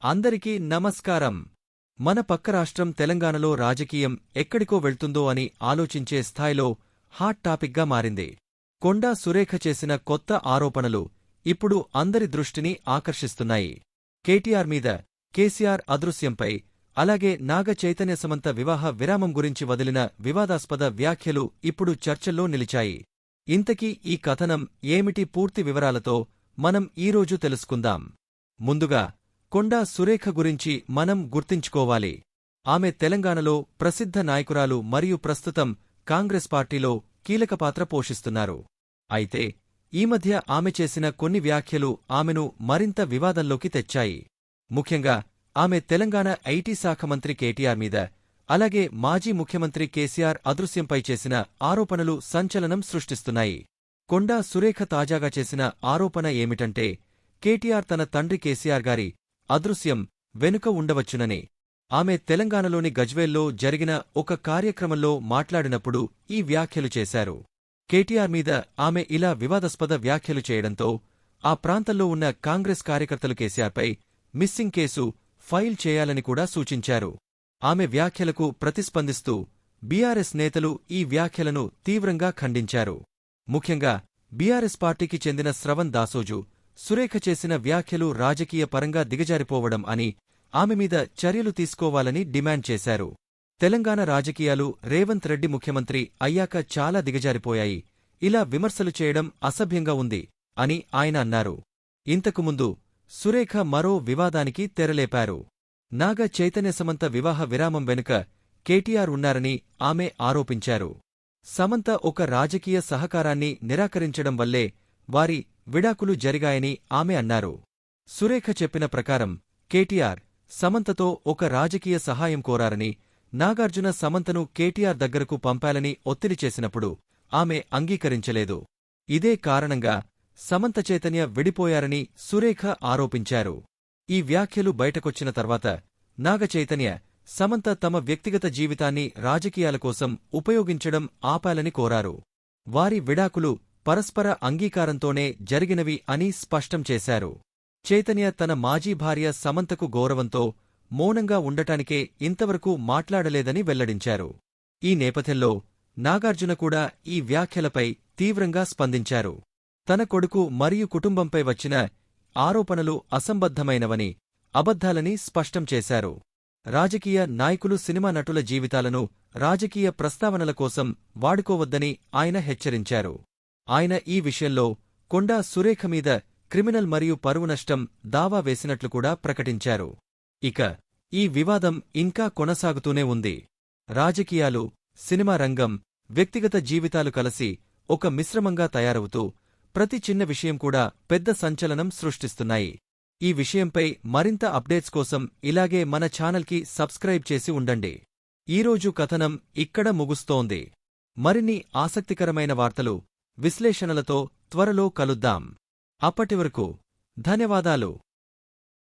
అందరికీ నమస్కారం. మన పక్క రాష్ట్రం తెలంగాణలో రాజకీయం ఎక్కడికో వెళ్తుందో అని ఆలోచించే స్థాయిలో హాట్ టాపిక్గా మారింది. కొండా సురేఖ చేసిన కొత్త ఆరోపణలు ఇప్పుడు అందరి దృష్టిని ఆకర్షిస్తున్నాయి. కేటీఆర్ మీద కేసీఆర్ అదృశ్యంపై, అలాగే నాగ చైతన్య సమంత వివాహ విరామం గురించి వదిలిన వివాదాస్పద వ్యాఖ్యలు ఇప్పుడు చర్చల్లో నిలిచాయి. ఇంతకీ ఈ కథనం ఏమిటి? పూర్తి వివరాలతో మనం ఈరోజు తెలుసుకుందాం. ముందుగా కొండా సురేఖ గురించి మనం గుర్తుంచుకోవాలి. ఆమె తెలంగాణలో ప్రసిద్ధ నాయకురాలు మరియు ప్రస్తుతం కాంగ్రెస్ పార్టీలో కీలక పాత్ర పోషిస్తున్నారు. అయితే ఈ మధ్య ఆమె చేసిన కొన్ని వ్యాఖ్యలు ఆమెను మరింత వివాదంలోకి తెచ్చాయి. ముఖ్యంగా ఆమె తెలంగాణ ఐటీ శాఖ మంత్రి కేటీఆర్ మీద, అలాగే మాజీ ముఖ్యమంత్రి కేసీఆర్ అదృశ్యంపై చేసిన ఆరోపణలు సంచలనం సృష్టిస్తున్నాయి. కొండా సురేఖ తాజాగా చేసిన ఆరోపణ ఏమిటంటే, కేటీఆర్ తన తండ్రి కేసీఆర్ గారి అదృశ్యం వెనుక ఉండవచ్చునని. ఆమె తెలంగాణలోని గజ్వేల్లో జరిగిన ఒక కార్యక్రమంలో మాట్లాడినప్పుడు ఈ వ్యాఖ్యలు చేశారు. కేటీఆర్ మీద ఆమె ఇలా వివాదాస్పద వ్యాఖ్యలు చేయడంతో ఆ ప్రాంతంలో ఉన్న కాంగ్రెస్ కార్యకర్తలు కేసీఆర్పై మిస్సింగ్ కేసు ఫైల్ చేయాలని కూడా సూచించారు. ఆమె వ్యాఖ్యలకు ప్రతిస్పందిస్తూ బీఆర్ఎస్ నేతలు ఈ వ్యాఖ్యలను తీవ్రంగా ఖండించారు. ముఖ్యంగా బీఆర్ఎస్ పార్టీకి చెందిన శ్రవణ్ దాసోజు సురేఖ చేసిన వ్యాఖ్యలు రాజకీయ పరంగా దిగజారిపోవడం అని, ఆమె మీద చర్యలు తీసుకోవాలని డిమాండ్ చేశారు. తెలంగాణ రాజకీయాలు రేవంత్ రెడ్డి ముఖ్యమంత్రి అయ్యాక చాలా దిగజారిపోయాయి, ఇలా విమర్శలు చేయడం అసభ్యంగా ఉంది అని ఆయన అన్నారు. ఇంతకుముందు సురేఖ మరో వివాదానికి తెరలేపారు. నాగ చైతన్య సమంత వివాహ విరామం వెనుక కేటీఆర్ ఉన్నారని ఆమె ఆరోపించారు. సమంత ఒక రాజకీయ సహకారాన్ని నిరాకరించడం వల్లే వారి విడాకులు జరిగాయని ఆమె అన్నారు. సురేఖ చెప్పిన ప్రకారం కేటీఆర్ సమంతతో ఒక రాజకీయ సహాయం కోరారని, నాగార్జున సమంతను కేటీఆర్ దగ్గరకు పంపాలని ఒత్తిడి చేసినప్పుడు ఆమె అంగీకరించలేదు. ఇదే కారణంగా సమంత చైతన్య విడిపోయారని సురేఖ ఆరోపించారు. ఈ వ్యాఖ్యలు బయటకొచ్చిన తర్వాత నాగ చైతన్య, సమంత తమ వ్యక్తిగత జీవితాన్ని రాజకీయాల కోసం ఉపయోగించడం ఆపాలని కోరారు. వారి విడాకులు పరస్పర అంగీకారంతోనే జరిగినవి అని స్పష్టం చేశారు. చైతన్య తన మాజీ భార్య సమంతకు గౌరవంతో మౌనంగా ఉండటానికే ఇంతవరకు మాట్లాడలేదని వెల్లడించారు. ఈ నేపథ్యంలో నాగార్జున కూడా ఈ వ్యాఖ్యలపై తీవ్రంగా స్పందించారు. తన కొడుకు మరియు కుటుంబంపై వచ్చిన ఆరోపణలు అసంబద్ధమైనవని, అబద్ధాలని స్పష్టం చేశారు. రాజకీయ నాయకులు సినిమా నటుల జీవితాలను రాజకీయ ప్రస్తావనల కోసం వాడుకోవద్దని ఆయన హెచ్చరించారు. ఆయన ఈ విషయంలో కొండా సురేఖ మీద క్రిమినల్ మరియు పరువు నష్టం దావా వేసినట్లు కూడా ప్రకటించారు. ఇక ఈ వివాదం ఇంకా కొనసాగుతూనే ఉంది. రాజకీయాలు, సినిమా రంగం, వ్యక్తిగత జీవితాలు కలిసి ఒక మిశ్రమంగా తయారవుతూ ప్రతి చిన్న విషయం కూడా పెద్ద సంచలనం సృష్టిస్తున్నాయి. ఈ విషయంపై మరింత అప్డేట్స్ కోసం ఇలాగే మన ఛానల్కి సబ్స్క్రైబ్ చేసి ఉండండి. ఈరోజు కథనం ఇక్కడ ముగుస్తోంది. మరిన్ని ఆసక్తికరమైన వార్తలు, విశ్లేషణలతో త్వరలో కలుద్దాం. అప్పటివరకు ధన్యవాదాలు.